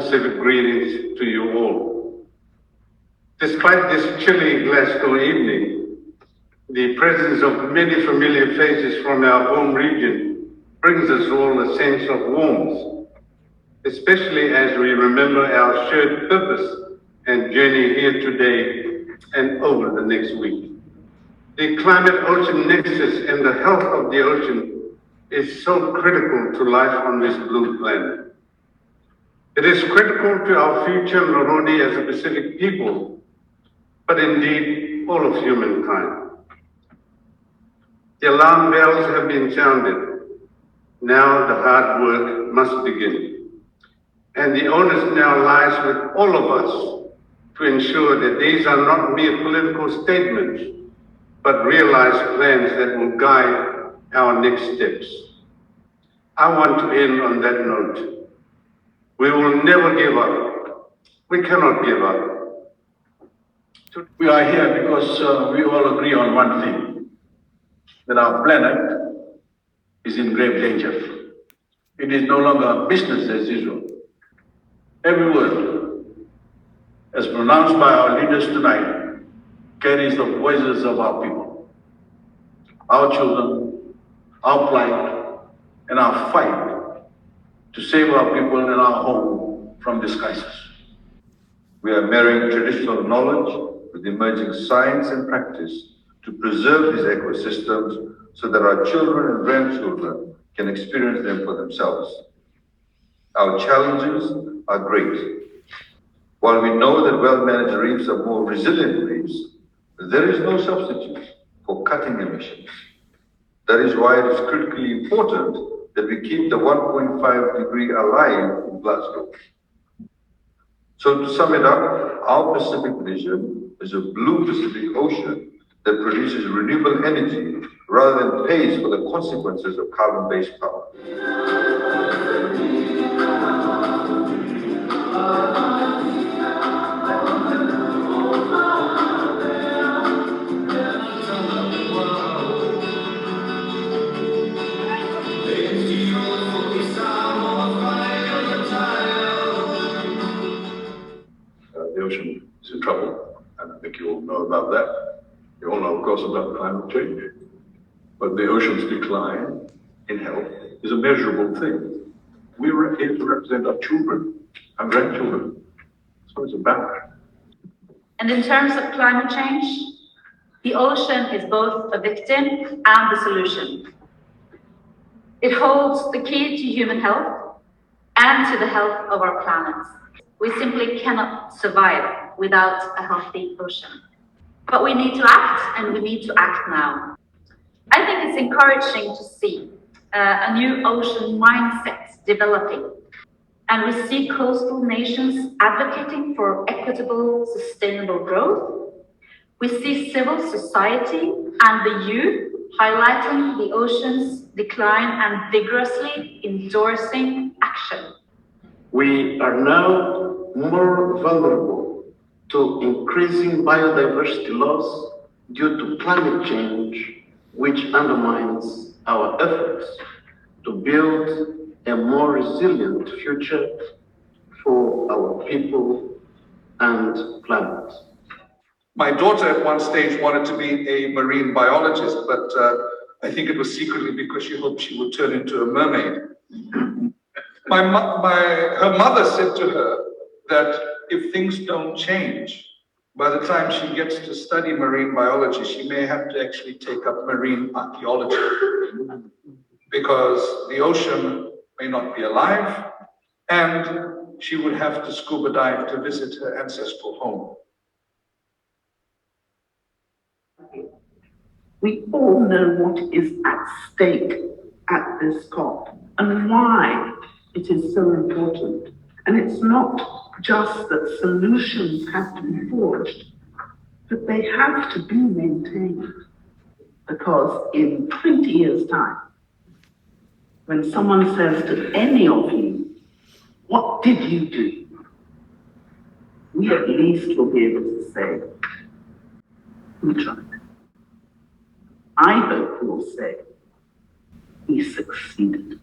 Pacific greetings to you all. Despite this chilly Glasgow evening, the presence of many familiar faces from our home region brings us all a sense of warmth, especially as we remember our shared purpose and journey here today and over the next week. The climate-ocean nexus and the health of the ocean is so critical to life on this blue planet. It is critical to our future not only as a Pacific people, but indeed all of humankind. The alarm bells have been sounded. Now the hard work must begin. And the onus now lies with all of us to ensure that these are not mere political statements, but realized plans that will guide our next steps. I want to end on that note. We will never give up. We cannot give up. We are here because we all agree on one thing, that our planet is in grave danger. It is no longer business as usual. Every word, as pronounced by our leaders tonight, carries the voices of our people, our children, our plight, and our fight to save our people and our home from this crisis. We are marrying traditional knowledge with emerging science and practice to preserve these ecosystems so that our children and grandchildren can experience them for themselves. Our challenges are great. While we know that well-managed reefs are more resilient reefs, there is no substitute for cutting emissions. That is why it is critically important that we keep the 1.5 degree alive in Glasgow. So to sum it up, our Pacific vision is a blue Pacific Ocean that produces renewable energy rather than pays for the consequences of carbon-based power. The ocean is in trouble, and I think you all know about that. You all know, of course, about climate change. But the ocean's decline in health is a measurable thing. We are here to represent our children and grandchildren. That's what it's about. And in terms of climate change, the ocean is both a victim and the solution. It holds the key to human health and to the health of our planet. We simply cannot survive without a healthy ocean. But we need to act, and we need to act now. I think it's encouraging to see a new ocean mindset developing. And we see coastal nations advocating for equitable, sustainable growth. We see civil society and the youth highlighting the ocean's decline and vigorously endorsing action. We are now more vulnerable to increasing biodiversity loss due to climate change, which undermines our efforts to build a more resilient future for our people and planet. My daughter at one stage wanted to be a marine biologist, but I think it was secretly because she hoped she would turn into a mermaid. Her mother said to her that if things don't change, by the time she gets to study marine biology, she may have to actually take up marine archaeology because the ocean may not be alive and she would have to scuba dive to visit her ancestral home. We all know what is at stake at this COP and why it is so important. And it's not just that solutions have to be forged, but they have to be maintained. Because in 20 years' time, when someone says to any of you, "What did you do?" we at least will be able to say, "We tried." I hope we'll say, "We succeeded."